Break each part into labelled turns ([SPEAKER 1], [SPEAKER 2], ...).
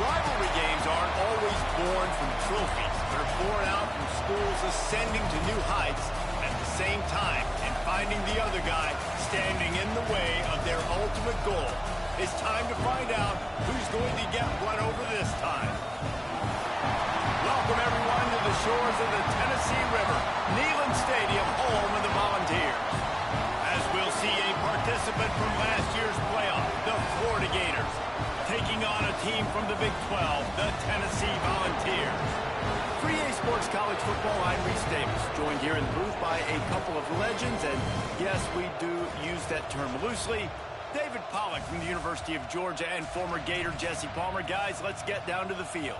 [SPEAKER 1] Rivalry games aren't always born from trophies. They're born out from schools ascending to new heights at the same time and finding the other guy standing in the way of their ultimate goal. It's time to find out who's going to get run over this time. Welcome, everyone, to the shores of the Tennessee River, Neyland Stadium, home of the Volunteers. As we'll see a participant from last year's playoff, the Florida Gators, taking on a team from the Big 12, the Tennessee Volunteers. For EA Sports College Football, I'm Reese Davis, joined here in the booth by a couple of legends, and yes, we do use that term loosely. David Pollack from the University of Georgia and former Gator Jesse Palmer. Guys, let's get down to the field.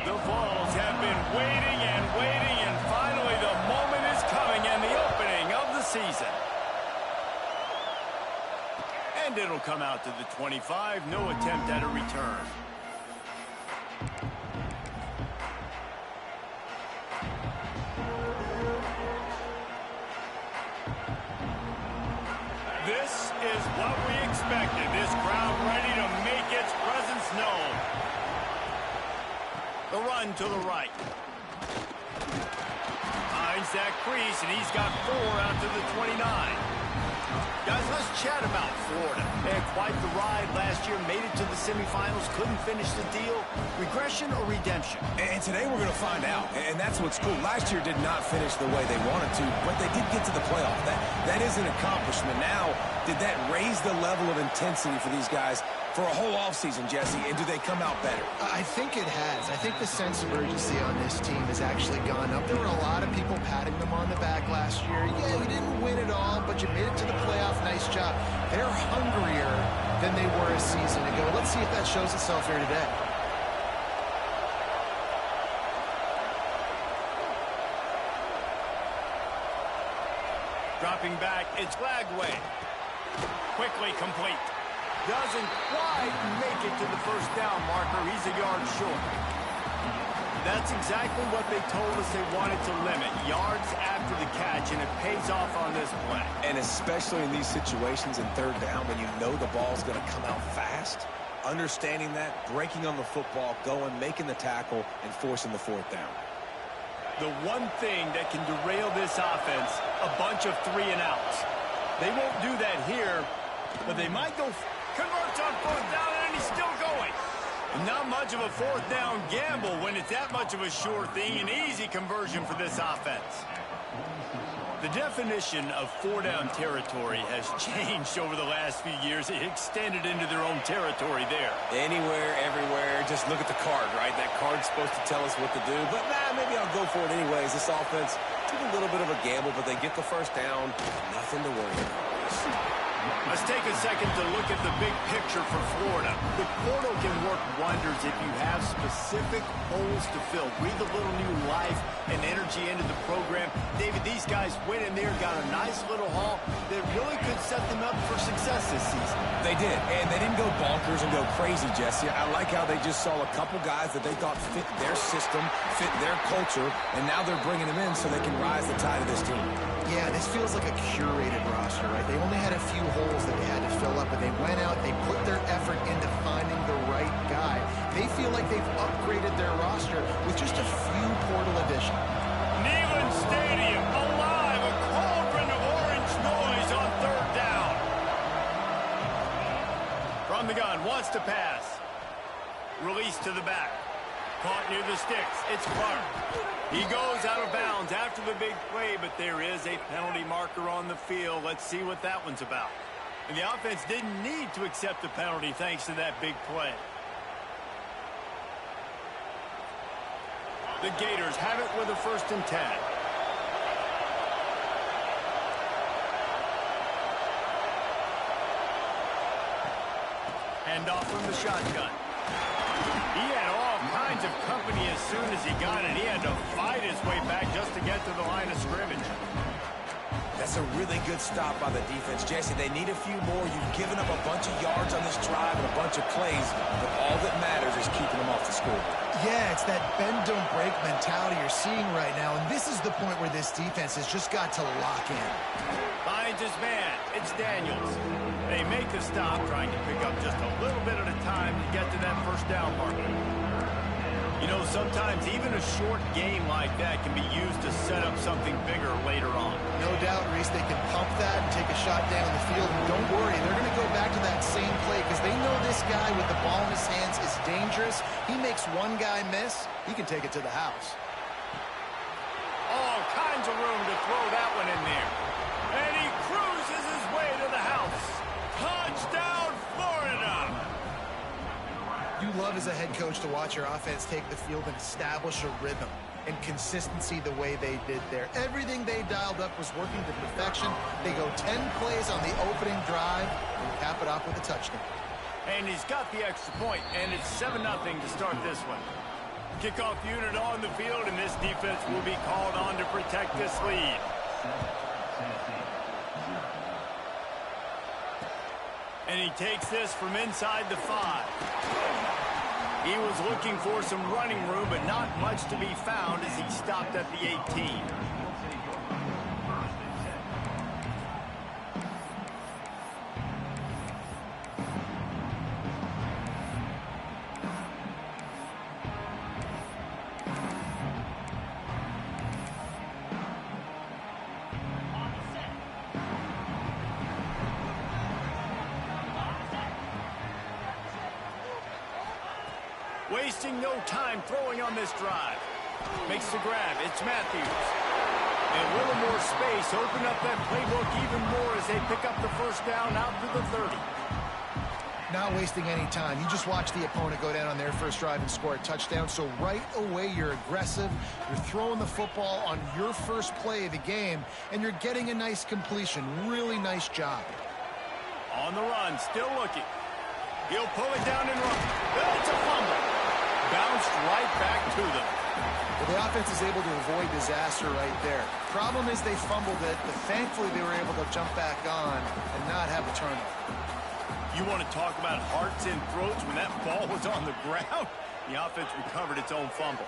[SPEAKER 1] The Vols have been waiting and waiting, and finally the moment is coming and the opening of the season. And it'll come out to the 25, no attempt at a return. This is what we expected. This crowd ready to make its presence known. The run to the right. Finds that crease, and he's got 4 out to the 29. Guys, let's chat about Florida. They had quite the ride last year, made it to the semifinals, couldn't finish the deal. Regression or redemption?
[SPEAKER 2] And today we're going to find out, and that's what's cool. Last year did not finish the way they wanted to, but they did get to the playoff. That is an accomplishment. Now, did that raise the level of intensity for these guys for a whole offseason, Jesse, and do they come out better?
[SPEAKER 3] I think it has. I think the sense of urgency on this team has actually gone up. There were a lot of people patting them on the back last year. Yeah, you didn't win it all, but you made it to the playoff. Nice job. They're hungrier than they were a season ago. Let's see if that shows itself here today.
[SPEAKER 1] Dropping back, it's Lagway. Quickly complete. Doesn't quite make it to the first down marker. He's a yard short. That's exactly what they told us they wanted to limit. Yards after the catch, and it pays off on this play.
[SPEAKER 2] And especially in these situations in third down when you know the ball's going to come out fast, understanding that, breaking on the football, going, making the tackle, and forcing the fourth down.
[SPEAKER 1] The one thing that can derail this offense, a bunch of 3-and-outs. They won't do that here, but they might go... Converts on fourth down, and he's still going. Not much of a fourth down gamble when it's that much of a sure thing. An easy conversion for this offense. The definition of 4-down territory has changed over the last few years. It extended into their own territory there.
[SPEAKER 2] Anywhere, everywhere, just look at the card, right? That card's supposed to tell us what to do, but maybe I'll go for it anyways. This offense took a little bit of a gamble, but they get the first down. Nothing to worry about.
[SPEAKER 1] Let's take a second to look at the big picture for Florida. The portal can work wonders if you have specific holes to fill. Breathe a little new life and energy into the program. David, these guys went in there, got a nice little haul that really could set them up for success this season.
[SPEAKER 2] They did, and they didn't go bonkers and go crazy, Jesse. I like how they just saw a couple guys that they thought fit their system, fit their culture, and now they're bringing them in so they can rise the tide of this team.
[SPEAKER 3] Yeah, this feels like a curated roster, right? They only had a few holes that they had to fill up, and they went out, they put their effort into finding the right guy. They feel like they've upgraded their roster with just a few portal additions.
[SPEAKER 1] Neyland Stadium, alive, a cauldron of orange noise on third down. From the gun, wants to pass. Release to the back. Caught near the sticks. It's Clark. He goes out of bounds after the big play, but there is a penalty marker on the field. Let's see what that one's about. And the offense didn't need to accept the penalty thanks to that big play. The Gators have it with a 1st and 10. Hand off from the shotgun. He had all kinds of company as soon as he got it. He had to fight his way back just to get to the line of scrimmage.
[SPEAKER 2] That's a really good stop by the defense. Jesse, they need a few more. You've given up a bunch of yards on this drive and a bunch of plays, but all that matters is keeping them off the scoreboard.
[SPEAKER 3] Yeah, it's that bend, don't break mentality you're seeing right now, and this is the point where this defense has just got to lock in.
[SPEAKER 1] Finds his man. It's Daniels. They make the stop, trying to pick up just a little bit at a time to get to that first down marker. You know, sometimes even a short game like that can be used to set up something bigger later on.
[SPEAKER 3] No doubt, Reese, they can pump that and take a shot down the field. And don't worry, they're going to go back to that same play because they know this guy with the ball in his hands is dangerous. He makes one guy miss, he can take it to the house.
[SPEAKER 1] All kinds of room to throw that one in there. And he cruises his way to the house. Touchdown, Florida!
[SPEAKER 3] You love as a head coach to watch your offense take the field and establish a rhythm and consistency the way they did there. Everything they dialed up was working to perfection. They go 10 plays on the opening drive and cap it off with a touchdown.
[SPEAKER 1] And he's got the extra point, and it's 7-0 to start this one. Kickoff unit on the field, and this defense will be called on to protect this lead. And he takes this from inside the 5. He was looking for some running room, but not much to be found as he stopped at the 18. Wasting no time throwing on this drive. Makes the grab. It's Matthews. And a little more space. Open up that playbook even more as they pick up the first down out to the 30.
[SPEAKER 3] Not wasting any time. You just watch the opponent go down on their first drive and score a touchdown. So right away, you're aggressive. You're throwing the football on your first play of the game, and you're getting a nice completion. Really nice job.
[SPEAKER 1] On the run, still looking. He'll pull it down and run. It's a fumble. Bounced right back to them.
[SPEAKER 3] Well, the offense is able to avoid disaster right there. Problem is they fumbled it, but thankfully they were able to jump back on and not have a turnover.
[SPEAKER 1] You want to talk about hearts and throats when that ball was on the ground? The offense recovered its own fumble.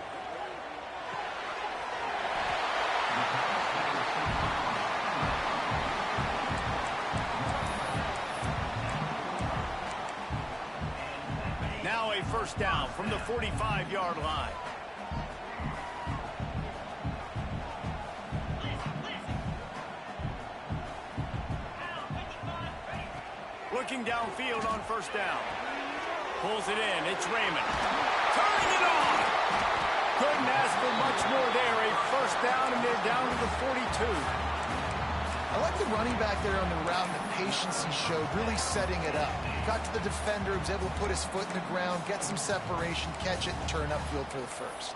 [SPEAKER 1] Now a first down from the 45-yard line. Looking downfield on first down. Pulls it in. It's Raymond. Turning it on. Couldn't ask for much more there. A first down, and they're down to the 42.
[SPEAKER 3] I like the running back there on the route and the patience he showed, really setting it up. Got to the defender, was able to put his foot in the ground, get some separation, catch it, and turn upfield for the first.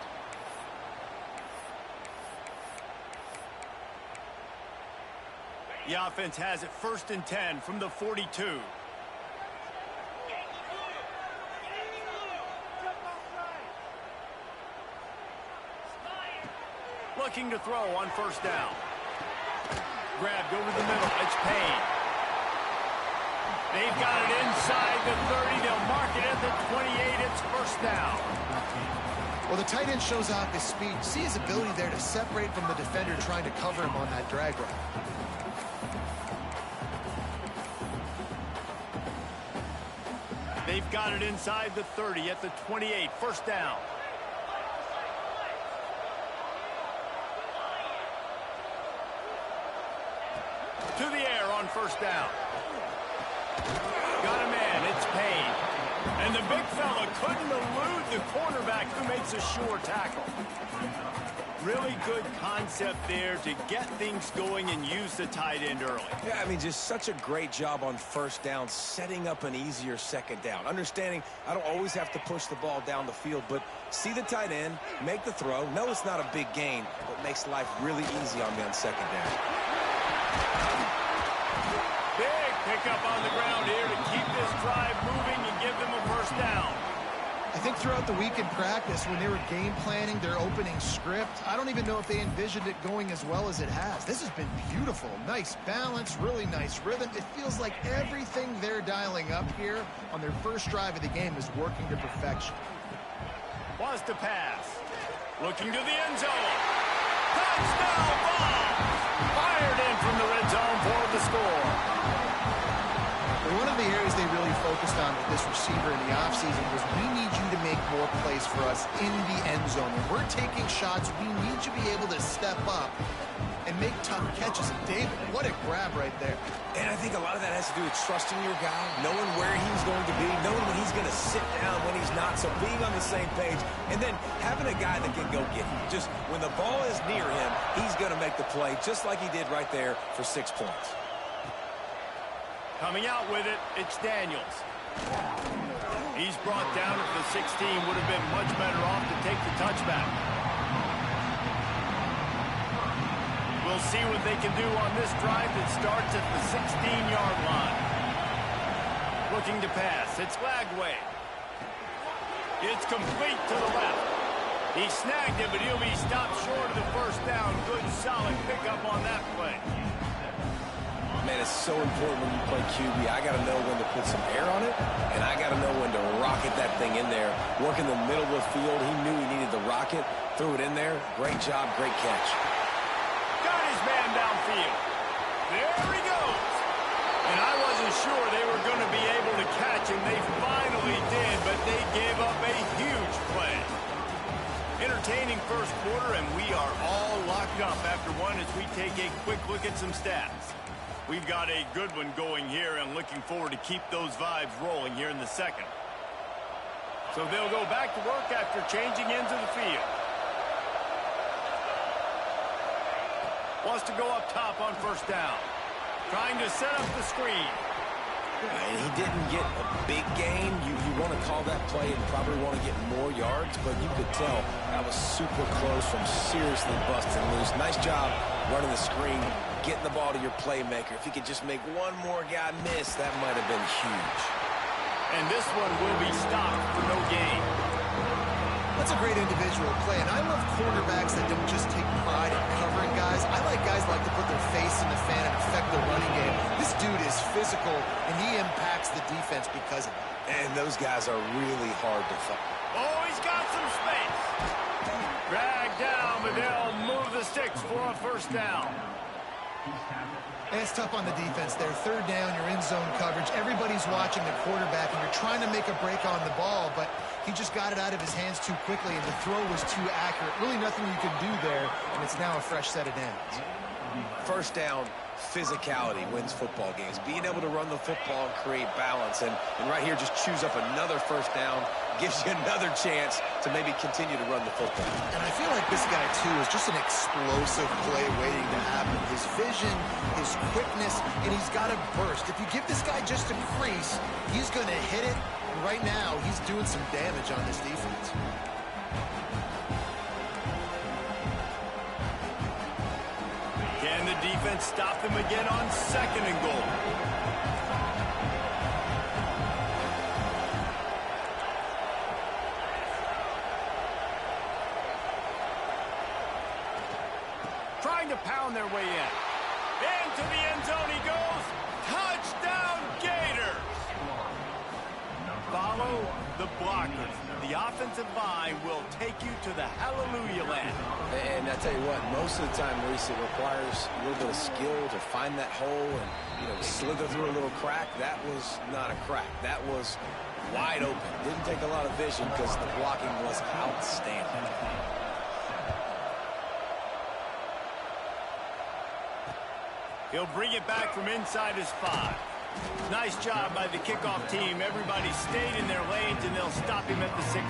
[SPEAKER 1] The offense has it 1st and 10 from the 42. Looking to throw on first down. Grabbed over the middle. It's Payne. They've got it inside the 30. They'll mark it at the 28. It's first down.
[SPEAKER 3] Well, the tight end shows off his speed. See his ability there to separate from the defender trying to cover him on that drag route.
[SPEAKER 1] They've got it inside the 30 at the 28. First down. To the air on first down. Got a man. It's Payne. And the big fella couldn't elude the cornerback who makes a sure tackle. Really good concept there to get things going and use the tight end early.
[SPEAKER 2] Yeah, I mean, just such a great job on first down, setting up an easier second down. Understanding I don't always have to push the ball down the field, but see the tight end, make the throw. No, it's not a big gain, but makes life really easy on me on second down.
[SPEAKER 1] Big pickup on the ground here to keep this drive moving and give them a first down.
[SPEAKER 3] I think throughout the week in practice, when they were game planning their opening script, I don't even know if they envisioned it going as well as it has. This has been beautiful. Nice balance, really nice rhythm. It feels like everything they're dialing up here on their first drive of the game is working to perfection.
[SPEAKER 1] Wants to pass. Looking to the end zone. Touchdown ball! Fired in from the red zone for the score.
[SPEAKER 3] One of the areas they really focused on with this receiver in the offseason was we need you to make more plays for us in the end zone. When we're taking shots, we need you to be able to step up and make tough catches. And David, what a grab right there.
[SPEAKER 2] And I think a lot of that has to do with trusting your guy, knowing where he's going to be, knowing when he's going to sit down, when he's not, so being on the same page, and then having a guy that can go get him. Just when the ball is near him, he's going to make the play, just like he did right there for 6 points.
[SPEAKER 1] Coming out with it, it's Daniels. He's brought down at the 16, would have been much better off to take the touchback. We'll see what they can do on this drive that starts at the 16-yard line. Looking to pass, it's Lagway. It's complete to the left. He snagged it, but he'll be stopped short of the first down. Good, solid pickup on that play.
[SPEAKER 2] Man, it's so important when you play QB. I got to know when to put some air on it, and I got to know when to rocket that thing in there. Work in the middle of the field. He knew he needed the rocket. Threw it in there. Great job, great catch.
[SPEAKER 1] Got his man downfield. There he goes. And I wasn't sure they were going to be able to catch him. They finally did, but they gave up a huge play. Entertaining first quarter, and we are all locked up after one as we take a quick look at some stats. We've got a good one going here and looking forward to keep those vibes rolling here in the second. So they'll go back to work after changing into the field. Wants to go up top on first down. Trying to set up the screen.
[SPEAKER 2] And he didn't get a big gain. You want to call that play and probably want to get more yards, but you could tell that was super close from seriously busting loose. Nice job running the screen, getting the ball to your playmaker. If he could just make one more guy miss, that might have been huge.
[SPEAKER 1] And this one will be stopped for no gain.
[SPEAKER 3] That's a great individual play, and I love cornerbacks that don't just take pride in covering guys. I like guys like to put their face in the fan and affect the running game. This dude is physical, and he impacts the defense because of it.
[SPEAKER 2] And those guys are really hard to fight.
[SPEAKER 1] Oh, he's got some space. Dragged down, but they'll move the sticks for a first down.
[SPEAKER 3] And it's tough on the defense there. Third down, you're in zone coverage. Everybody's watching the quarterback, and you're trying to make a break on the ball, but he just got it out of his hands too quickly, and the throw was too accurate. Really nothing you could do there, and it's now a fresh set of downs.
[SPEAKER 2] First down, physicality wins football games. Being able to run the football and create balance, and right here just choose up another first down, gives you another chance to maybe continue to run the football.
[SPEAKER 3] And I feel like this guy, too, is just an explosive play waiting to happen. His vision, his quickness, and he's got a burst. If you give this guy just a crease, he's going to hit it. And right now, he's doing some damage on this defense.
[SPEAKER 1] Can the defense stop them again on second and goal? Trying to pound their way in. Into the end zone he goes. Touchdown Gators! Follow the blockers. The offensive line will take you to the hallelujah land.
[SPEAKER 2] And I tell you what, most of the time, Reese, it requires a little bit of skill to find that hole and, slither through a little crack. That was not a crack. That was wide open. Didn't take a lot of vision because the blocking was outstanding.
[SPEAKER 1] He'll bring it back from inside his 5. Nice job by the kickoff team. Everybody stayed in their lanes, and they'll stop him at the 16.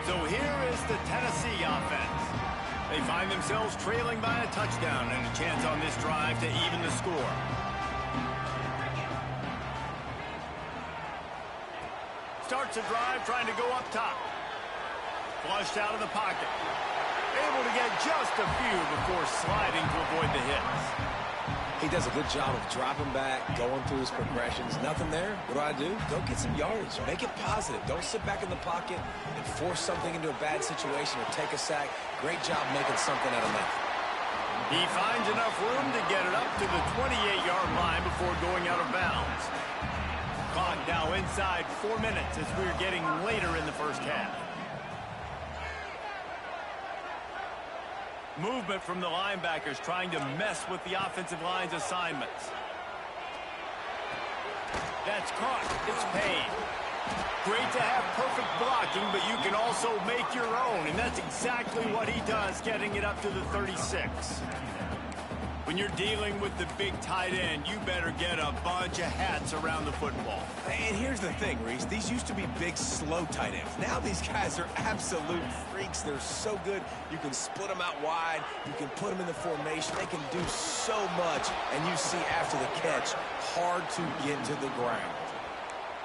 [SPEAKER 1] So here is the Tennessee offense. They find themselves trailing by a touchdown and a chance on this drive to even the score. Starts a drive trying to go up top. Flushed out of the pocket. Able to get just a few before sliding to avoid the hits.
[SPEAKER 2] He does a good job of dropping back, going through his progressions. Nothing there. What do? Go get some yardage. Make it positive. Don't sit back in the pocket and force something into a bad situation or take a sack. Great job making something out of nothing.
[SPEAKER 1] He finds enough room to get it up to the 28-yard line before going out of bounds. Clock now inside 4 minutes as we're getting later in the first half. Movement from the linebackers trying to mess with the offensive line's assignments. That's caught. It's paid. Great to have perfect blocking, but you can also make your own, and that's exactly what he does, getting it up to the 36. When you're dealing with the big tight end, you better get a bunch of hats around the football.
[SPEAKER 2] And here's the thing, Reese. These used to be big, slow tight ends. Now these guys are absolute freaks. They're so good. You can split them out wide. You can put them in the formation. They can do so much. And you see after the catch, hard to get to the ground.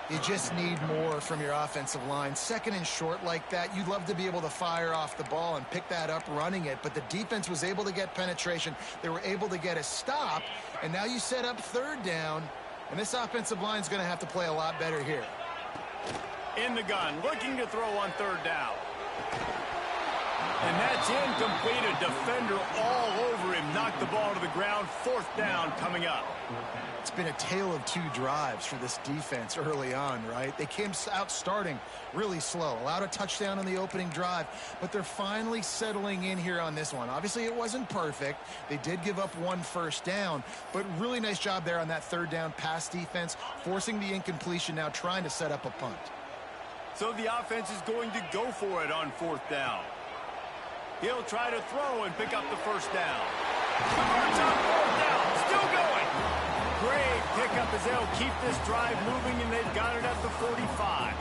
[SPEAKER 3] You just need more from your offensive line. Second and short like that, you'd love to be able to fire off the ball and pick that up running it, but the defense was able to get penetration. They were able to get a stop, and now you set up third down, and this offensive line is going to have to play a lot better here.
[SPEAKER 1] In the gun, looking to throw on third down. And that's incomplete. A defender all over him. Knocked the ball to the ground. Fourth down coming up.
[SPEAKER 3] It's been a tale of two drives for this defense early on, right? They came out starting really slow, allowed a touchdown on the opening drive, but they're finally settling in here on this one. Obviously, it wasn't perfect. They did give up one first down, but really nice job there on that third down pass defense, forcing the incompletion, now trying to set up a punt.
[SPEAKER 1] So the offense is going to go for it on fourth down. He'll try to throw and pick up the first down. Converts on fourth down, still going. Great pickup as they'll keep this drive moving, and they've got it at the 45.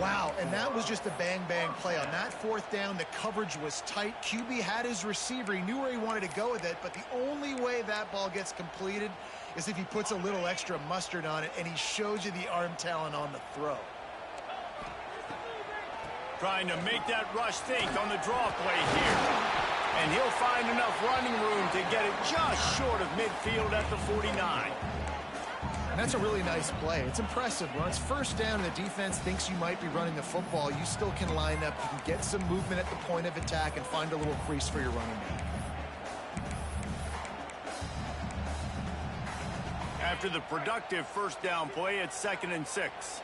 [SPEAKER 3] Wow, and that was just a bang-bang play. On that fourth down, the coverage was tight. QB had his receiver. He knew where he wanted to go with it, but the only way that ball gets completed is if he puts a little extra mustard on it, and he shows you the arm talent on the throw.
[SPEAKER 1] Trying to make that rush think on the draw play here. And he'll find enough running room to get it just short of midfield at the 49.
[SPEAKER 3] And that's a really nice play. It's impressive. When it's first down and the defense thinks you might be running the football, you still can line up. You can get some movement at the point of attack and find a little crease for your running back.
[SPEAKER 1] After the productive first down play, it's 2nd and 6.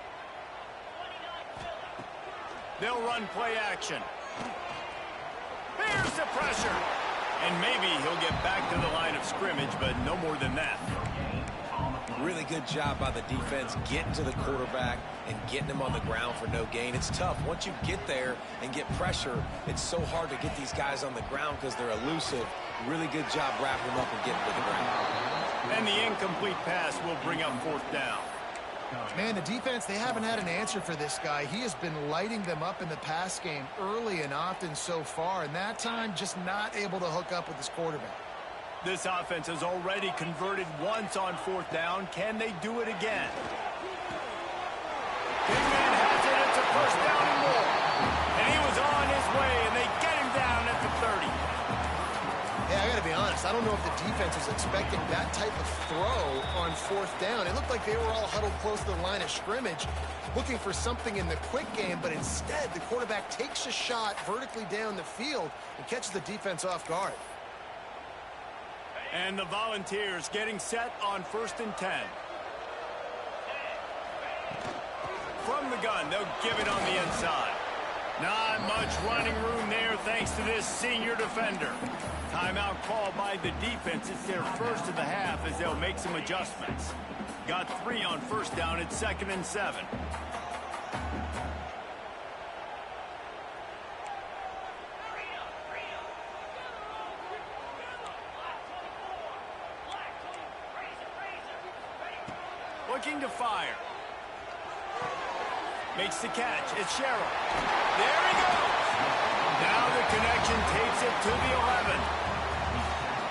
[SPEAKER 1] They'll run play action. Here's the pressure. And maybe he'll get back to the line of scrimmage, but no more than that.
[SPEAKER 2] Really good job by the defense getting to the quarterback and getting him on the ground for no gain. It's tough. Once you get there and get pressure, it's so hard to get these guys on the ground because they're elusive. Really good job wrapping them up and getting to the ground.
[SPEAKER 1] And the incomplete pass will bring up fourth down.
[SPEAKER 3] Man, the defense, they haven't had an answer for this guy. He has been lighting them up in the pass game early and often so far, and that time just not able to hook up with his quarterback.
[SPEAKER 1] This offense has already converted once on fourth down. Can they do it again? Big man has it. It's a first down and more. And he was on his way, and they get him down at the 30.
[SPEAKER 3] Yeah, I got to be honest. I don't know if the defense was expecting that type of throw on fourth down. It looked like they were all huddled close to the line of scrimmage, looking for something in the quick game, but instead the quarterback takes a shot vertically down the field and catches the defense off guard.
[SPEAKER 1] And the Volunteers getting set on 1st and 10. From the gun, they'll give it on the inside. Not much running room there thanks to this senior defender. Timeout called by the defense. It's their first of the half as they'll make some adjustments. Got 3 on first down. It's 2nd and 7. Looking to fire. Makes the catch. It's Sherrill. There he goes. Now the connection takes it to the 11.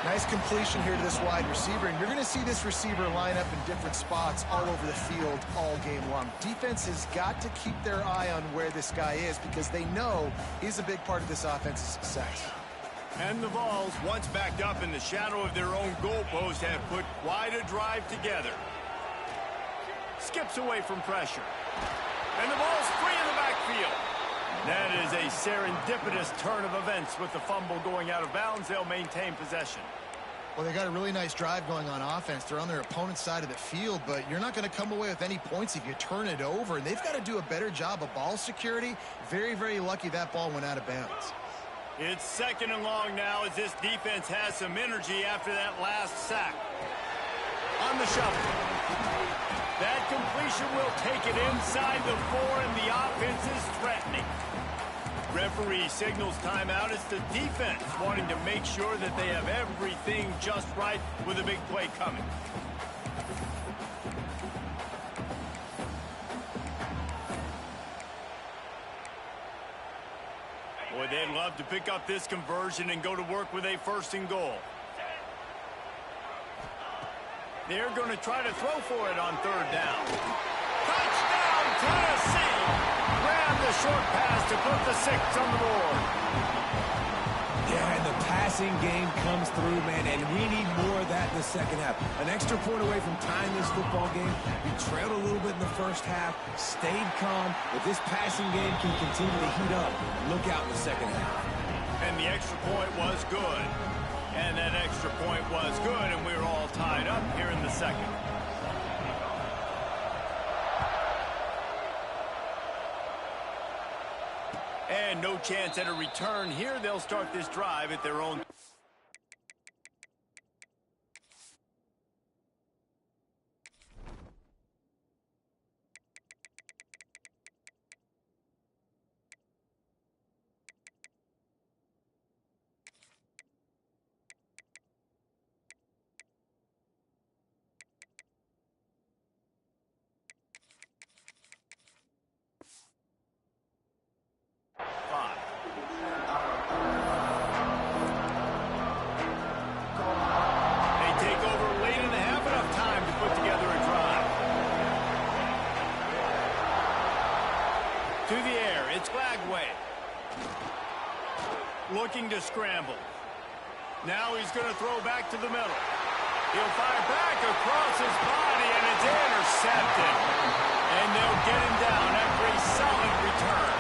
[SPEAKER 3] Nice completion here to this wide receiver, and you're going to see this receiver line up in different spots all over the field all game long. Defense has got to keep their eye on where this guy is because they know he's a big part of this offense's success.
[SPEAKER 1] And the Vols, once backed up in the shadow of their own goalpost, have put quite a drive together. Skips away from pressure. And the ball's free in the backfield. That is a serendipitous turn of events. With the fumble going out of bounds, they'll maintain possession.
[SPEAKER 3] Well, they got a really nice drive going on offense. They're on their opponent's side of the field, but you're not going to come away with any points if you turn it over. And they've got to do a better job of ball security. Very, very lucky that ball went out of bounds.
[SPEAKER 1] It's second and long now as this defense has some energy after that last sack. On the shuffle. That completion will take it inside the 4, and the offense is threatening. Referee signals timeout. It's the defense wanting to make sure that they have everything just right with a big play coming. Boy, they'd love to pick up this conversion and go to work with a 1st and goal. They're going to try to throw for it on 3rd down. Touchdown, Tennessee! Grab the short pass to put the 6 on the board.
[SPEAKER 2] Yeah, and the passing game comes through, man, and we need more of that in the second half. An extra point away from tying this football game. We trailed a little bit in the first half, stayed calm. If this passing game can continue to heat up, look out in the second half.
[SPEAKER 1] And the extra point was good. And that extra point was good, and we were all tied up here in the second. And no chance at a return here. They'll start this drive at their own. Looking to scramble. Now he's going to throw back to the middle. He'll fire back across his body, and it's intercepted. And they'll get him down after a solid return.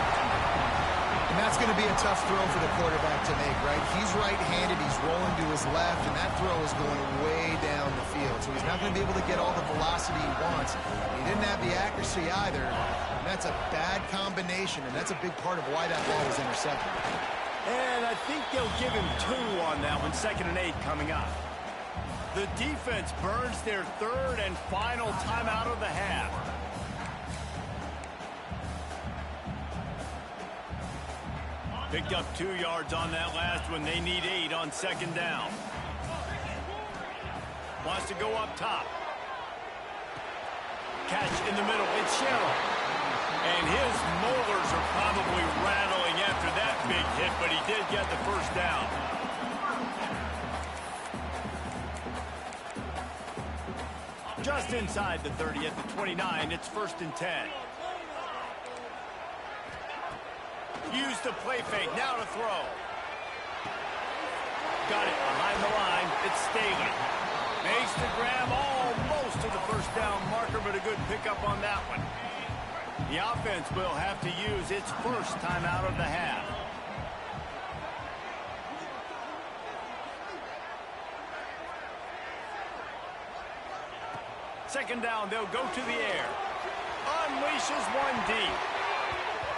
[SPEAKER 3] And that's going to be a tough throw for the quarterback to make, right? He's right-handed, he's rolling to his left, and that throw is going way down the field. So he's not going to be able to get all the velocity he wants. He didn't have the accuracy either. And that's a bad combination, and that's a big part of why that ball was intercepted.
[SPEAKER 1] And I think they'll give him 2 on that one. 2nd and 8 coming up. The defense burns their 3rd and final timeout of the half. Picked up 2 yards on that last one. They need 8 on 2nd down. Wants to go up top. Catch in the middle. It's Sherrill. And his molars are probably rattling after that big hit, but he did get the 1st down. Just inside the 30 at the 29, it's 1st and 10. Use the play fake, now to throw. Got it behind the line, it's Staley. Makes the grab almost to the 1st down marker, but a good pickup on that one. The offense will have to use its 1st timeout of the half. Second down, they'll go to the air. Unleashes one deep.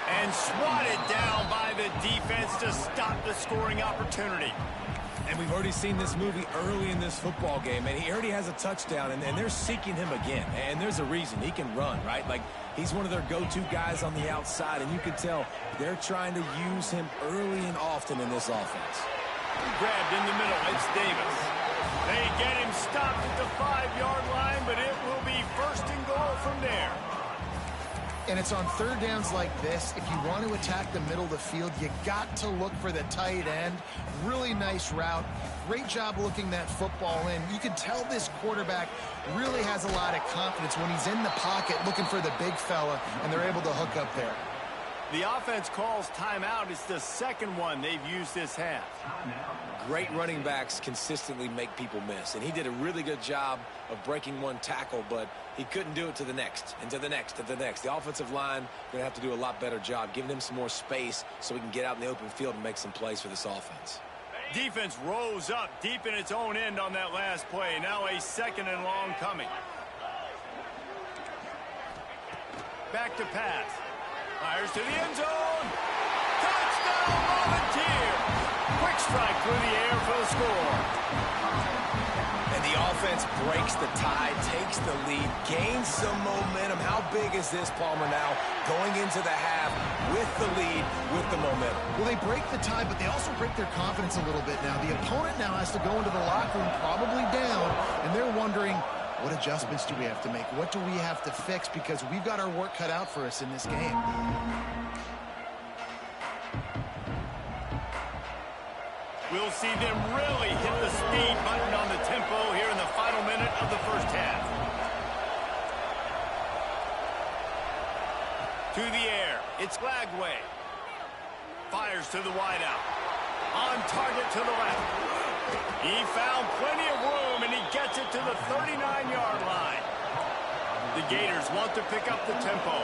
[SPEAKER 1] And swatted down by the defense to stop the scoring opportunity.
[SPEAKER 2] And we've already seen this movie early in this football game, and he already has a touchdown, and they're seeking him again. And there's a reason. He can run, right? Like, he's one of their go-to guys on the outside, and you can tell they're trying to use him early and often in this offense.
[SPEAKER 1] Grabbed in the middle, it's Davis. They get him stopped at the 5-yard line, but it will be 1st and goal from there.
[SPEAKER 3] And it's on 3rd downs like this. If you want to attack the middle of the field, you got to look for the tight end. Really nice route. Great job looking that football in. You can tell this quarterback really has a lot of confidence when he's in the pocket looking for the big fella, and they're able to hook up there.
[SPEAKER 1] The offense calls timeout. It's the second one they've used this half.
[SPEAKER 2] Great running backs consistently make people miss, and he did a really good job of breaking one tackle, but he couldn't do it to the next, and to the next, and to the next. The offensive line going to have to do a lot better job, giving him some more space so he can get out in the open field and make some plays for this offense.
[SPEAKER 1] Defense rose up deep in its own end on that last play. Now a second and long coming. Back to pass. Fires to the end zone. Touchdown, Volunteers! Quick strike through the air for the score.
[SPEAKER 2] And the offense breaks the tie, takes the lead, gains some momentum. How big is this, Palmer, now going into the half with the lead, with the momentum?
[SPEAKER 3] Well, they break the tie, but they also break their confidence a little bit now. The opponent now has to go into the locker room probably down, and they're wondering, what adjustments do we have to make? What do we have to fix? Because we've got our work cut out for us in this game.
[SPEAKER 1] We'll see them really hit the speed button on the tempo here in the final minute of the first half. To the air, it's Glagway. Fires to the wideout. On target to the left. He found plenty of room, and he gets it to the 39-yard line. The Gators want to pick up the tempo.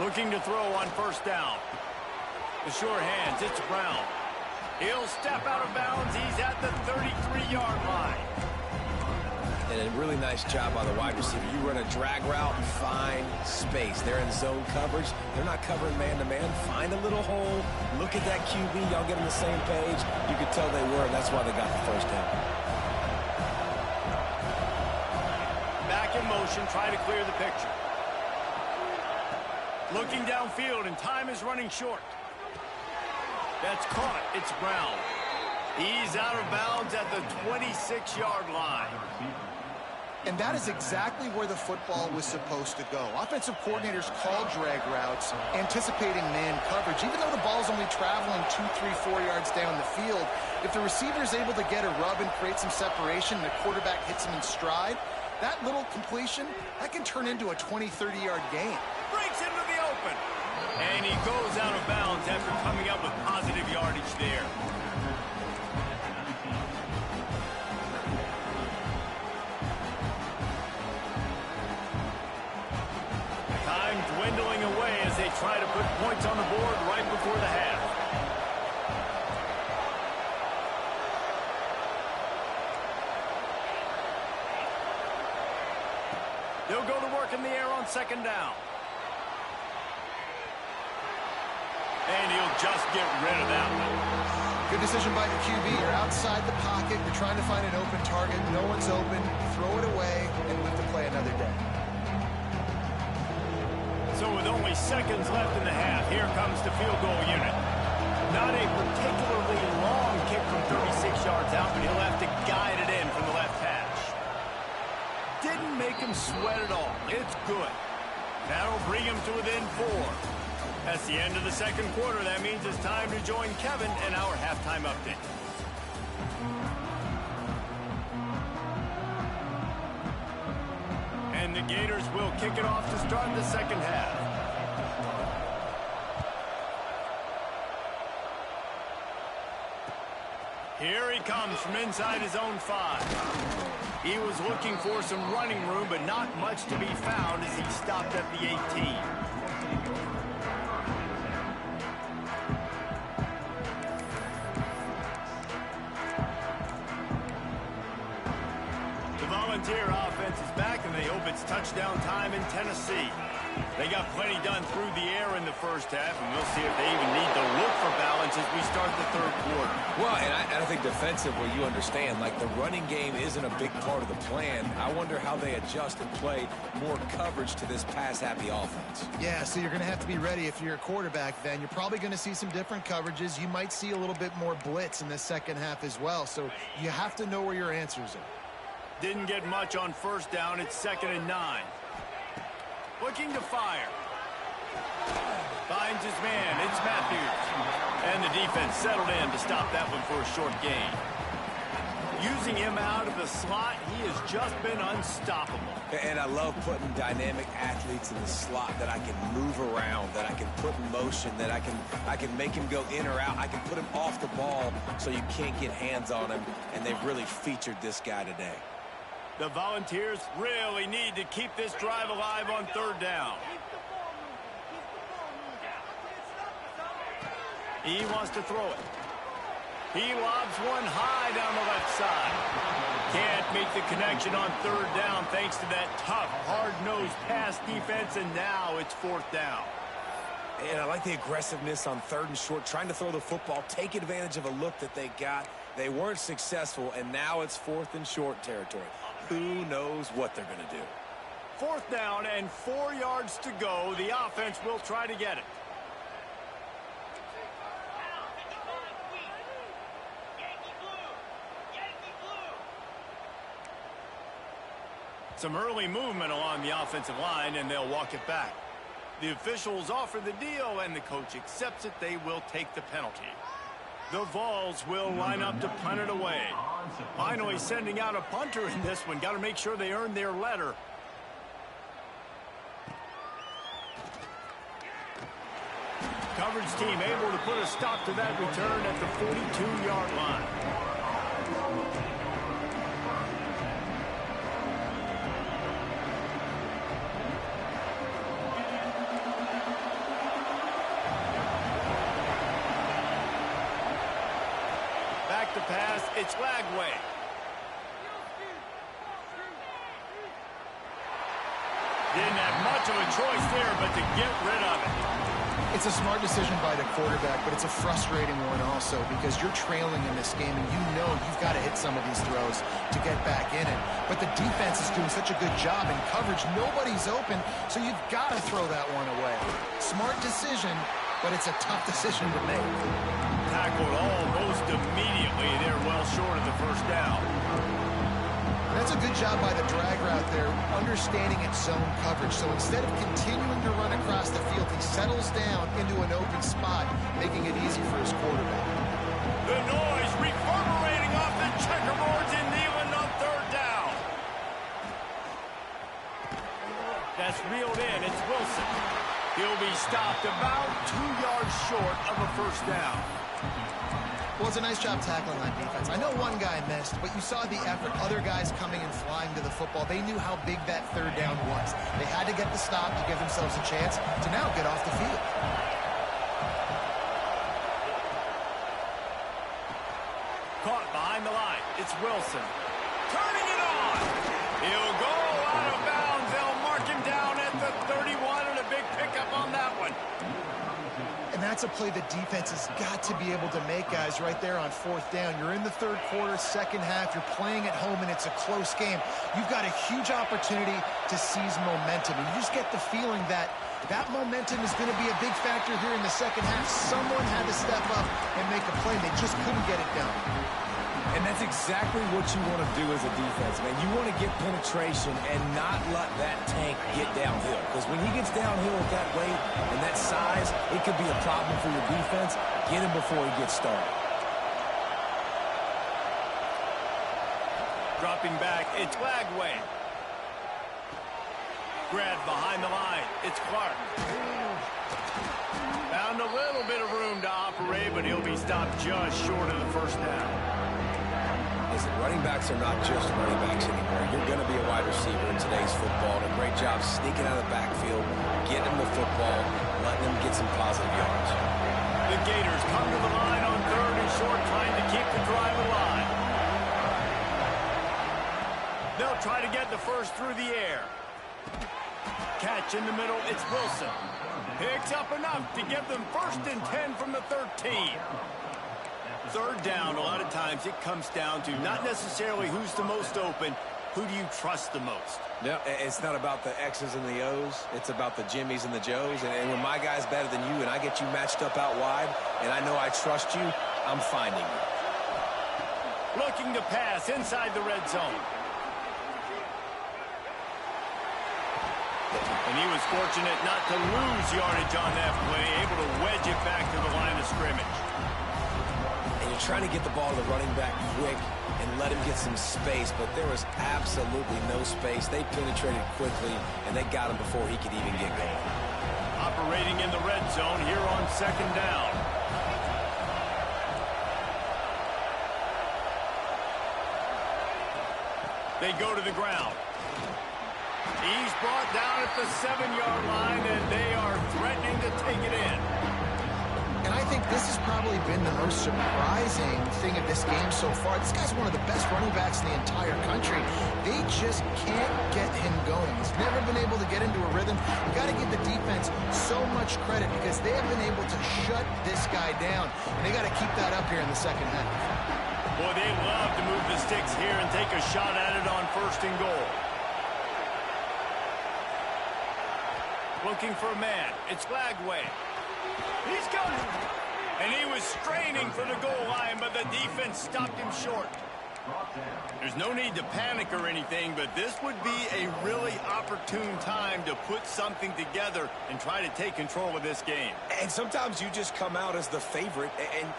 [SPEAKER 1] Looking to throw on first down. The sure hands, it's Brown. He'll step out of bounds. He's at the 33-yard line.
[SPEAKER 2] And a really nice job by the wide receiver. You run a drag route, find space. They're in zone coverage. They're not covering man-to-man. Find a little hole. Look at that QB. Y'all get on the same page. You could tell they were, and that's why they got the first down.
[SPEAKER 1] Back in motion, try to clear the picture. Looking downfield, and time is running short. That's caught. It's Brown. He's out of bounds at the 26-yard line.
[SPEAKER 3] And that is exactly where the football was supposed to go. Offensive coordinators call drag routes, anticipating man coverage. Even though the ball's only traveling 2, 3, 4 yards down the field, if the receiver's able to get a rub and create some separation, and the quarterback hits him in stride, that little completion, that can turn into a 20, 30-yard gain.
[SPEAKER 1] Breaks into the open. And he goes out of bounds after coming up with positive yardage there. Time dwindling away as they try to put points on the board right before the half. They'll go to work in the air on second down. And he'll just get rid of that one.
[SPEAKER 3] Good decision by the QB. You're outside the pocket. You're trying to find an open target. No one's open. Throw it away and live to play another day.
[SPEAKER 1] So with only seconds left in the half, here comes the field goal unit. Not a particularly long kick from 36 yards out, but he'll have to guide it in from the left hash. Didn't make him sweat at all. It's good. That'll bring him to within 4. That's the end of the second quarter. That means it's time to join Kevin in our halftime update. And the Gators will kick it off to start the second half. Here he comes from inside his own 5. He was looking for some running room, but not much to be found as he stopped at the 18. Volunteer offense is back, and they hope it's touchdown time in Tennessee. They got plenty done through the air in the first half, and we'll see if they even need to look for balance as we start the third quarter.
[SPEAKER 2] Well, and I think defensively, you understand, like the running game isn't a big part of the plan. I wonder how they adjust and play more coverage to this pass-happy offense.
[SPEAKER 3] Yeah, so you're going to have to be ready if you're a quarterback then. You're probably going to see some different coverages. You might see a little bit more blitz in the second half as well, so you have to know where your answers are.
[SPEAKER 1] Didn't get much on first down. It's 2nd and 9. Looking to fire. Finds his man. It's Matthews. And the defense settled in to stop that one for a short gain. Using him out of the slot, he has just been unstoppable.
[SPEAKER 2] And I love putting dynamic athletes in the slot that I can move around, that I can put in motion, that I can make him go in or out. I can put him off the ball so you can't get hands on him, and they've really featured this guy today.
[SPEAKER 1] The Volunteers really need to keep this drive alive on third down. He wants to throw it. He lobs one high down the left side. Can't make the connection on third down thanks to that tough, hard-nosed pass defense, and now it's fourth down.
[SPEAKER 2] And I like the aggressiveness on third and short, trying to throw the football, take advantage of a look that they got. They weren't successful, and now it's fourth and short territory. Who knows what they're going to do?
[SPEAKER 1] Fourth down and 4 yards to go. The offense will try to get it. Some early movement along the offensive line, and they'll walk it back. The officials offer the deal, and the coach accepts it. They will take the penalty. The Vols will line up to punt it away. Finally sending out a punter in this one. Got to make sure they earn their letter. Coverage team able to put a stop to that return at the 42-yard line. Back to pass, it's Lagway. Didn't have much of a choice there, but to get rid of it.
[SPEAKER 3] It's a smart decision by the quarterback, but it's a frustrating one also because you're trailing in this game and you know you've got to hit some of these throws to get back in it. But the defense is doing such a good job in coverage. Nobody's open, so you've got to throw that one away. Smart decision, but it's a tough decision to make.
[SPEAKER 1] Tackled almost immediately. They're well short of the first down.
[SPEAKER 3] That's a good job by the drag route there, understanding its zone coverage. So instead of continuing to run across the field, he settles down into an open spot, making it easy for his quarterback.
[SPEAKER 1] The noise reverberating off the checkerboards in Neyland on third down. That's reeled in. It's Wilson. He'll be stopped about 2 yards short of a first down.
[SPEAKER 3] Well, it's a nice job tackling on defense. I know one guy missed, but you saw the effort. Other guys coming and flying to the football. They knew how big that third down was. They had to get the stop to give themselves a chance to now get off the field.
[SPEAKER 1] Caught behind the line. It's Wilson. Turning it on. He'll go out of bounds. They'll mark him down at the 31, and a big pickup on that one.
[SPEAKER 3] And that's a play the defense has got to be able to make, guys, right there on fourth down. You're in the third quarter, second half. You're playing at home, and it's a close game. You've got a huge opportunity to seize momentum. And you just get the feeling that that momentum is going to be a big factor here in the second half. Someone had to step up and make a play. They just couldn't get it done.
[SPEAKER 2] And that's exactly what you want to do as a defense, man. You want to get penetration and not let that tank get downhill. Because when he gets downhill with that weight and that size, it could be a problem for your defense. Get him before he gets started.
[SPEAKER 1] Dropping back, it's Lagway. Grabbed behind the line, it's Clark. Found a little bit of room to operate, but he'll be stopped just short of the first down.
[SPEAKER 2] Listen, running backs are not just running backs anymore. You're going to be a wide receiver in today's football. And a great job sneaking out of the backfield, getting them the football, letting them get some positive yards.
[SPEAKER 1] The Gators come to the line on third and short, trying to keep the drive alive. They'll try to get the first through the air. Catch in the middle, it's Wilson. Picks up enough to give them 1st and 10 from the 13. Third down, a lot of times it comes down to not necessarily who's the most open, who do you trust the most?
[SPEAKER 2] Yeah, it's not about the X's and the O's. It's about the Jimmys and the Joes. And when my guy's better than you and I get you matched up out wide and I know I trust you, I'm finding you.
[SPEAKER 1] Looking to pass inside the red zone. And he was fortunate not to lose yardage on that play, able to wedge it back to the line of scrimmage.
[SPEAKER 2] And you're trying to get the ball to the running back quick and let him get some space, but there was absolutely no space. They penetrated quickly, and they got him before he could even get going.
[SPEAKER 1] Operating in the red zone here on second down. They go to the ground. He's brought down at the 7-yard line, and they are threatening to take it in.
[SPEAKER 3] And I think this has probably been the most surprising thing of this game so far. This guy's one of the best running backs in the entire country. They just can't get him going. He's never been able to get into a rhythm. You got to give the defense so much credit because they have been able to shut this guy down. And they got to keep that up here in the second half.
[SPEAKER 1] Boy, they love to move the sticks here and take a shot at it on 1st and goal. Looking for a man. It's Lagway. He's got it. And he was straining for the goal line, but the defense stopped him short. There's no need to panic or anything, but this would be a really opportune time to put something together and try to take control of this game.
[SPEAKER 2] And sometimes you just come out as the favorite,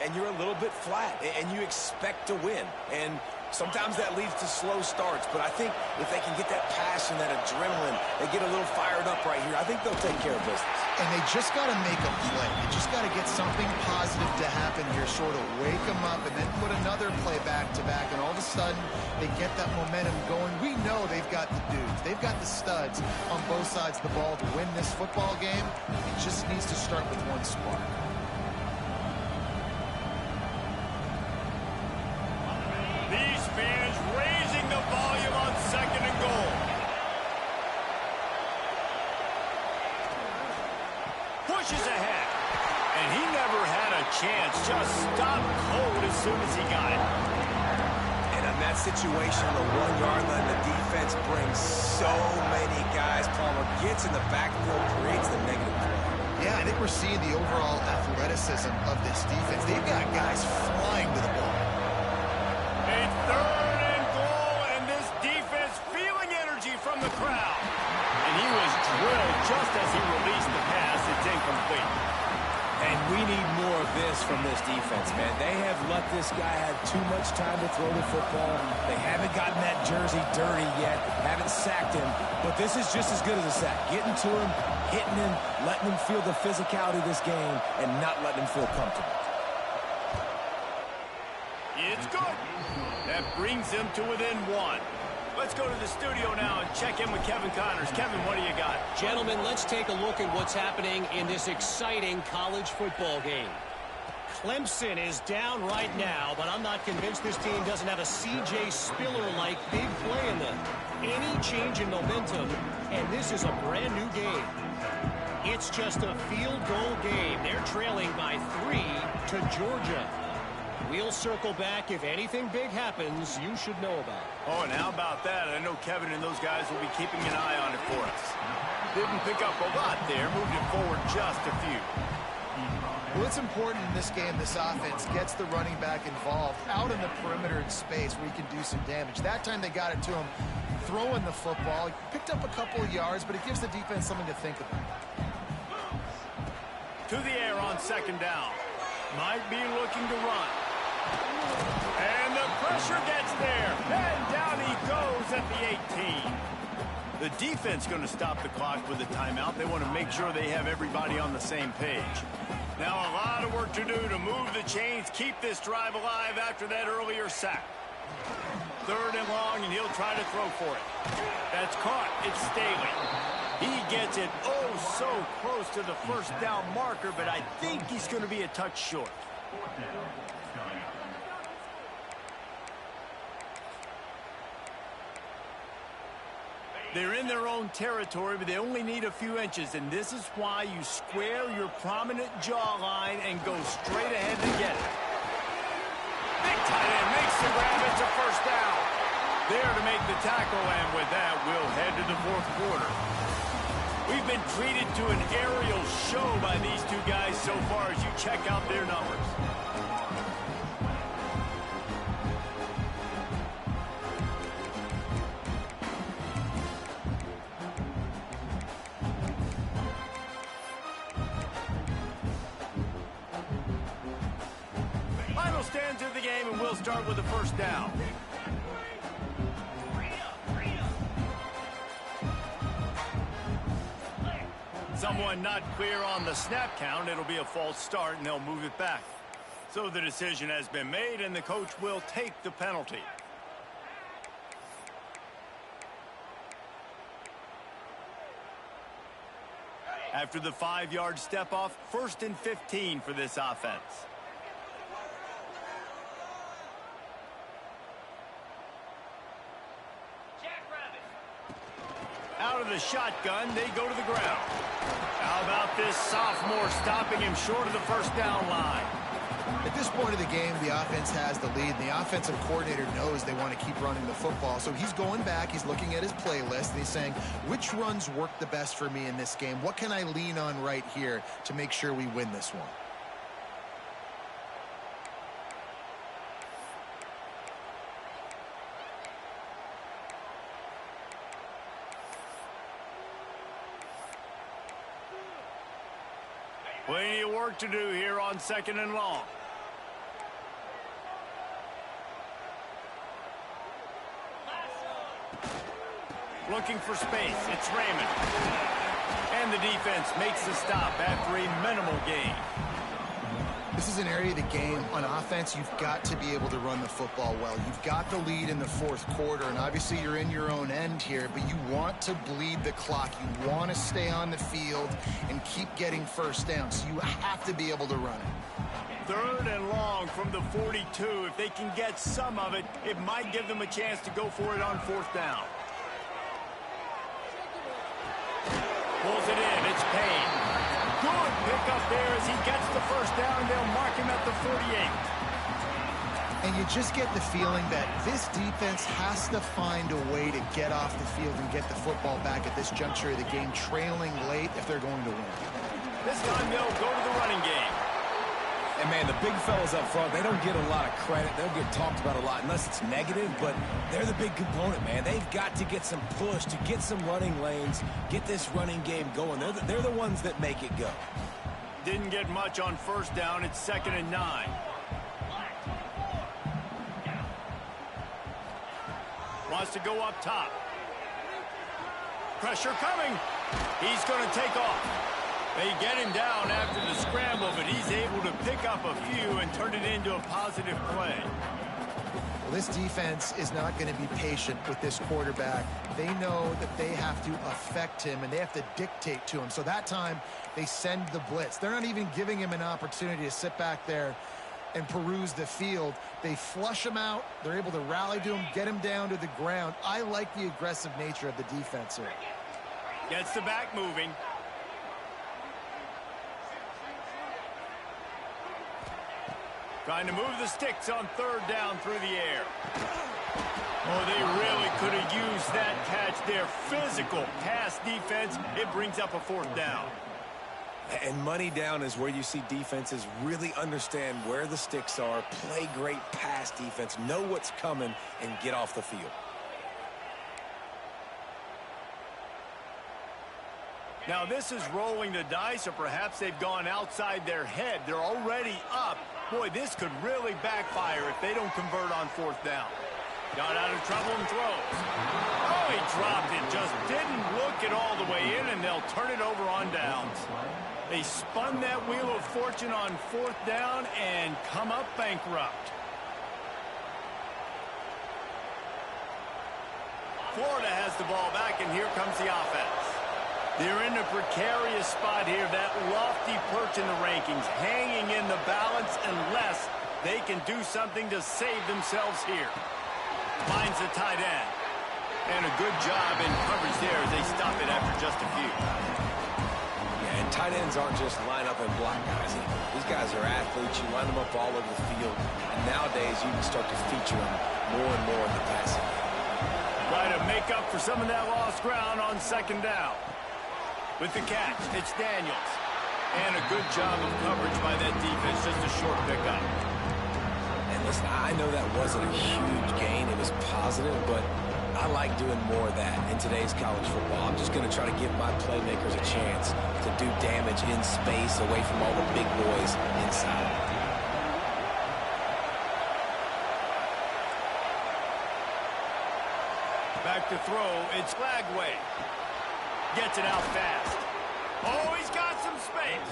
[SPEAKER 2] and you're a little bit flat, and you expect to win. And sometimes that leads to slow starts, but I think if they can get that passion, that adrenaline, they get a little fired up right here, I think they'll take care of business.
[SPEAKER 3] And they just got to make a play. They just got to get something positive to happen here, sort of wake them up, and then put another play back-to-back, and all of a sudden they get that momentum going. We know they've got the dudes. They've got the studs on both sides of the ball to win this football game. It just needs to start with one spark.
[SPEAKER 1] These fans raising the volume on 2nd and goal. Pushes ahead. And he never had a chance. Just stopped cold as soon as he got it.
[SPEAKER 2] And in that situation, the 1-yard line, the defense brings so many guys. Palmer gets in the backfield, creates the negative play.
[SPEAKER 3] Yeah, I think we're seeing the overall athleticism of this defense. They've got guys flying to the ball.
[SPEAKER 1] A 3rd and goal, and this defense feeling energy from the crowd. And he was drilled just as he released the pass. It's incomplete.
[SPEAKER 2] And we need more of this from this defense, man. They have let this guy have too much time to throw the football. They haven't gotten that jersey dirty yet, haven't sacked him. But this is just as good as a sack. Getting to him, hitting him, letting him feel the physicality of this game, and not letting him feel comfortable.
[SPEAKER 1] It's good. That brings him to within 1. Let's go to the studio now and check in with Kevin Connors. Kevin, what do you got?
[SPEAKER 4] Gentlemen, let's take a look at what's happening in this exciting college football game. Clemson is down right now, but I'm not convinced this team doesn't have a C.J. Spiller-like big play in them. Any change in momentum, and this is a brand new game. It's just a field goal game. They're trailing by 3 to Georgia. We'll circle back. If anything big happens, you should know about it.
[SPEAKER 1] Oh, and how about that? I know Kevin and those guys will be keeping an eye on it for us. Didn't pick up a lot there. Moved it forward just a few.
[SPEAKER 3] Well, it's important in this game, this offense gets the running back involved out in the perimeter in space where he can do some damage. That time they got it to him throwing the football. He picked up a couple of yards, but it gives the defense something to think about.
[SPEAKER 1] To the air on 2nd down. Might be looking to run. And the pressure gets there. And down he goes at the 18. The defense going to stop the clock with a timeout. They want to make sure they have everybody on the same page. Now a lot of work to do to move the chains, keep this drive alive after that earlier sack. 3rd and long, and he'll try to throw for it. That's caught. It's Staley. He gets it oh so close to the 1st down marker, but I think he's going to be a touch short. They're in their own territory, but they only need a few inches, and this is why you square your prominent jawline and go straight ahead to get it. Big tight end makes the grab. It's a 1st down. There to make the tackle, and with that, we'll head to the 4th quarter. We've been treated to an aerial show by these two guys so far as you check out their numbers. Stands of the will start with the first down. Someone not clear on the snap count. It'll be a false start, and they'll move it back. So the decision has been made, and the coach will take the penalty. After the 5-yard step off, 1st and 15 for this offense. Out of the shotgun, they go to the ground. How about this sophomore stopping him short of the first down line?
[SPEAKER 3] At this point of the game, the offense has the lead, and the offensive coordinator knows they want to keep running the football. So he's going back, he's looking at his playlist, and he's saying, which runs work the best for me in this game? What can I lean on right here to make sure we win this one?
[SPEAKER 1] Plenty of work to do here on 2nd and long. Looking for space. It's Raymond. And the defense makes the stop after a minimal gain.
[SPEAKER 3] This is an area of the game on offense you've got to be able to run the football well. You've got the lead in the 4th quarter, and obviously you're in your own end here, but you want to bleed the clock. You want to stay on the field and keep getting first down, so you have to be able to run it.
[SPEAKER 1] 3rd and long from the 42. If they can get some of it, it might give them a chance to go for it on 4th down. Pulls it in. It's Payne. Good pickup there as he gets the first down. They'll mark him at the 48.
[SPEAKER 3] And you just get the feeling that this defense has to find a way to get off the field and get the football back at this juncture of the game, trailing late if they're going to win.
[SPEAKER 1] This time they'll go to the running game.
[SPEAKER 2] And, man, the big fellas up front, they don't get a lot of credit. They'll get talked about a lot unless it's negative, but they're the big component, man. They've got to get some push to get some running lanes, get this running game going. They're the ones that make it go.
[SPEAKER 1] Didn't get much on 1st down. It's 2nd and 9. Wants to go up top. Pressure coming. He's going to take off. They get him down after the scramble, but he's able to pick up a few and turn it into a positive play.
[SPEAKER 3] Well, this defense is not going to be patient with this quarterback. They know that they have to affect him, and they have to dictate to him. So that time, they send the blitz. They're not even giving him an opportunity to sit back there and peruse the field. They flush him out. They're able to rally to him, get him down to the ground. I like the aggressive nature of the defense here.
[SPEAKER 1] Gets the back moving. Trying to move the sticks on 3rd down through the air. Oh, they really could have used that catch there. Physical pass defense. It brings up a 4th down.
[SPEAKER 2] And money down is where you see defenses really understand where the sticks are, play great pass defense, know what's coming, and get off the field.
[SPEAKER 1] Now, this is rolling the dice, or perhaps they've gone outside their head. They're already up. Boy, this could really backfire if they don't convert on 4th down. Got out of trouble and throws. Oh, he dropped it. Just didn't look it all the way in, and they'll turn it over on downs. They spun that wheel of fortune on 4th down and come up bankrupt. Florida has the ball back, and here comes the offense. They're in a precarious spot here, that lofty perch in the rankings, hanging in the balance unless they can do something to save themselves here. Finds the tight end. And a good job in coverage there as they stop it after just a few.
[SPEAKER 2] Yeah, and tight ends aren't just line up and block guys. These guys are athletes. You line them up all over the field. And nowadays, you can start to feature them more and more in the passing game.
[SPEAKER 1] Try to make up for some of that lost ground on 2nd down. With the catch, it's Daniels. And a good job of coverage by that defense, just a short pickup.
[SPEAKER 2] And listen, I know that wasn't a huge gain. It was positive, but I like doing more of that in today's college football. I'm just going to try to give my playmakers a chance to do damage in space away from all the big boys inside.
[SPEAKER 1] Back to throw, it's Flagway. Gets it out fast. Oh, he's got some space.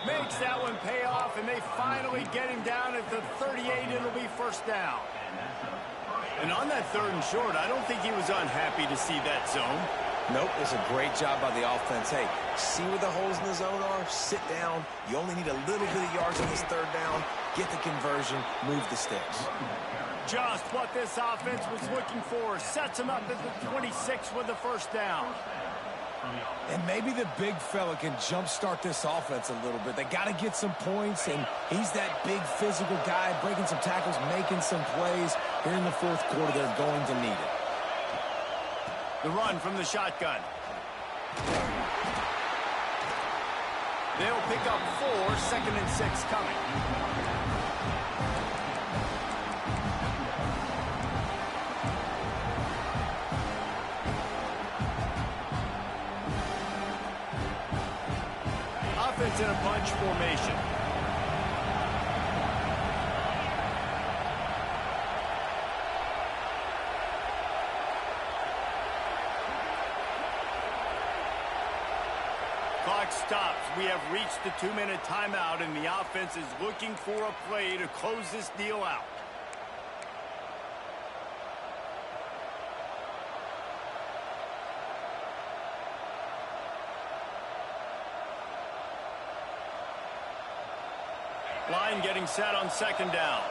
[SPEAKER 1] Makes that one pay off, and they finally get him down at the 38. It'll be first down. And on that 3rd and short, I don't think he was unhappy to see that zone.
[SPEAKER 2] Nope, it's a great job by the offense. Hey, see where the holes in the zone are? Sit down. You only need a little bit of yards on this 3rd down. Get the conversion, move the sticks.
[SPEAKER 1] Just what this offense was looking for. Sets him up at the 26 with the first down.
[SPEAKER 2] And maybe the big fella can jumpstart this offense a little bit. They got to get some points, and he's that big physical guy, breaking some tackles, making some plays. Here in the 4th quarter, they're going to need it.
[SPEAKER 1] The run from the shotgun. They'll pick up 4, 2nd and 6 coming. Offense in a bunch formation. Clock stops. We have reached the 2-minute timeout, and the offense is looking for a play to close this deal out. Line getting set on 2nd down.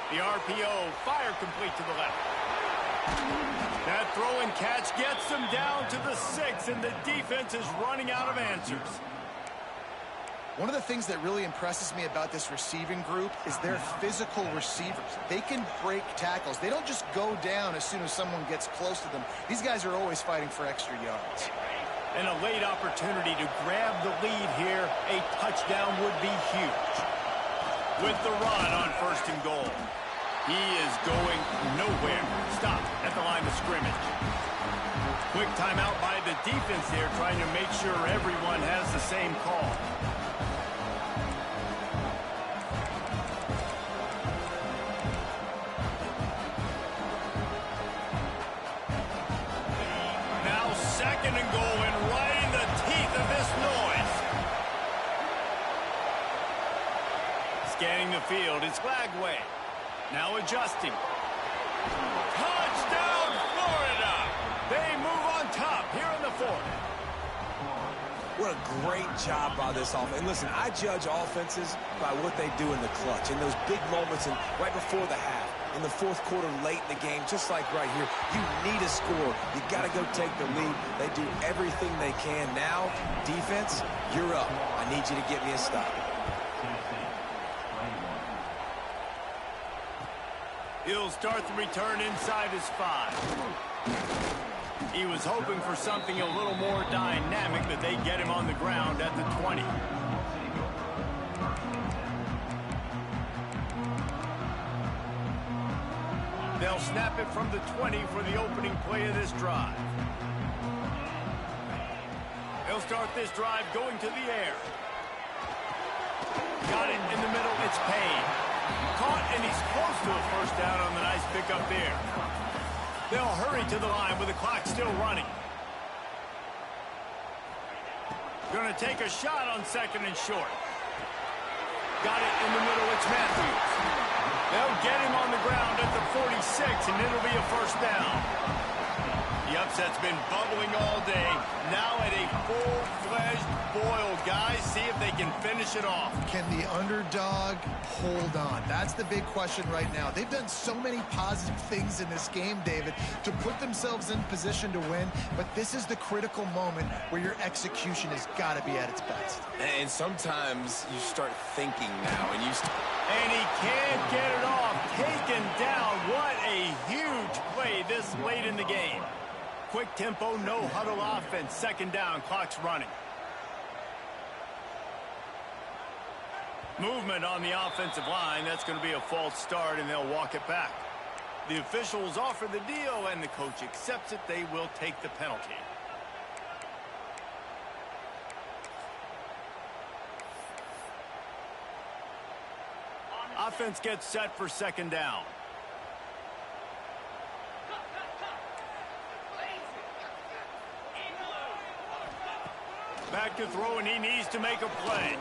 [SPEAKER 1] The RPO, fire complete to the left. That throw and catch gets them down to the 6, and the defense is running out of answers.
[SPEAKER 3] One of the things that really impresses me about this receiving group is their physical receivers. They can break tackles. They don't just go down as soon as someone gets close to them. These guys are always fighting for extra yards.
[SPEAKER 1] And a late opportunity to grab the lead here. A touchdown would be huge. With the run on 1st and goal. He is going nowhere. Stop at the line of scrimmage. Quick timeout by the defense there, trying to make sure everyone has the same call. Now 2nd and goal, and right in the teeth of this noise. Scanning the field, it's Flagway. Now adjusting. Touchdown, Florida! They move on top here in the 4th.
[SPEAKER 2] What a great job by this offense. And listen, I judge offenses by what they do in the clutch, in those big moments, and right before the half, in the 4th quarter, late in the game, just like right here. You need a score. You got to go take the lead. They do everything they can. Now, defense, you're up. I need you to get me a stop.
[SPEAKER 1] He'll start the return inside his 5. He was hoping for something a little more dynamic, but they get him on the ground at the 20. They'll snap it from the 20 for the opening play of this drive. They'll start this drive going to the air. Got it in the middle, it's Payne. Caught, and he's close to a first down on the nice pickup there. They'll hurry to the line with the clock still running. Going to take a shot on 2nd and short. Got it in the middle, it's Matthews. They'll get him on the ground at the 46, and it'll be a first down. The upset's been bubbling all day. Now at a full-fledged boil, guys. See if they can finish it off.
[SPEAKER 3] Can the underdog hold on? That's the big question right now. They've done so many positive things in this game, David, to put themselves in position to win, but this is the critical moment where your execution has got to be at its best.
[SPEAKER 2] And sometimes you start thinking now, and
[SPEAKER 1] and he can't get it off. Taken down. What a huge play this late in the game. Quick tempo, no huddle offense. 2nd down, clock's running. Movement on the offensive line. That's going to be a false start, and they'll walk it back. The officials offer the deal, and the coach accepts it. They will take the penalty. Offense gets set for second down. Back to throw, and he needs to make a play.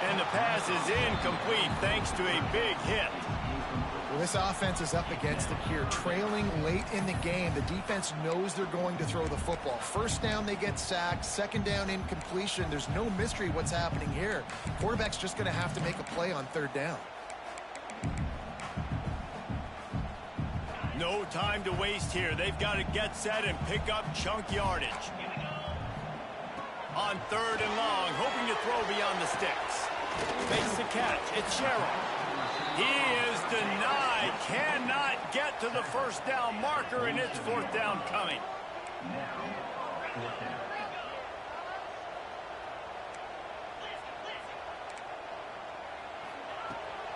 [SPEAKER 1] And the pass is incomplete thanks to a big hit.
[SPEAKER 3] Well, this offense is up against it here. Trailing late in the game, the defense knows they're going to throw the football. First down, they get sacked. Second down, incompletion. There's no mystery what's happening here. Quarterback's just going to have to make a play on third down.
[SPEAKER 1] No time to waste here. They've got to get set and pick up chunk yardage. On third and long, hoping to throw beyond the sticks. Makes the catch. It's Sherrill. He is denied. Cannot get to the first down marker, and it's fourth down coming.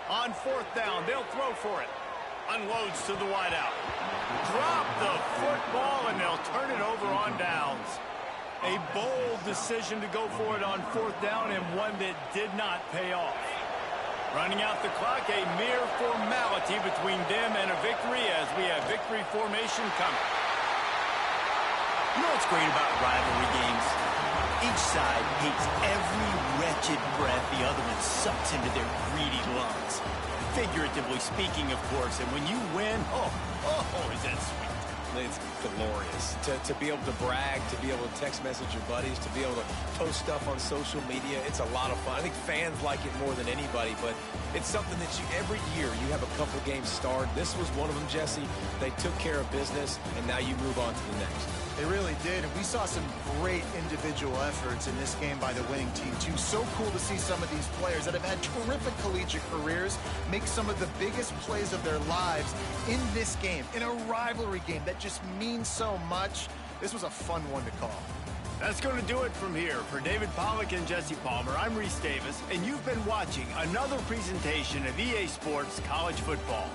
[SPEAKER 1] On fourth down, they'll throw for it. Unloads to the wideout. Drop the football, and they'll turn it over on downs. A bold decision to go for it on fourth down, and one that did not pay off. Running out the clock, a mere formality between them and a victory as we have victory formation coming.
[SPEAKER 5] You know what's great about rivalry games? Each side hates every wretched breath the other one sucks into their greedy lungs. Figuratively speaking, of course, and when you win, oh, is that sweet.
[SPEAKER 2] It's glorious to be able to brag, to be able to text message your buddies, to be able to post stuff on social media. It's a lot of fun. I think fans like it more than anybody, but it's something that every year you have a couple games starred. This was one of them, Jesse. They took care of business, and now you move on to the next.
[SPEAKER 3] They really did, and we saw some great individual efforts in this game by the winning team, too. So cool to see some of these players that have had terrific collegiate careers make some of the biggest plays of their lives in this game, in a rivalry game that just means so much. This was a fun one to call.
[SPEAKER 1] That's going to do it from here. For David Pollack and Jesse Palmer, I'm Reese Davis, and you've been watching another presentation of EA Sports College Football.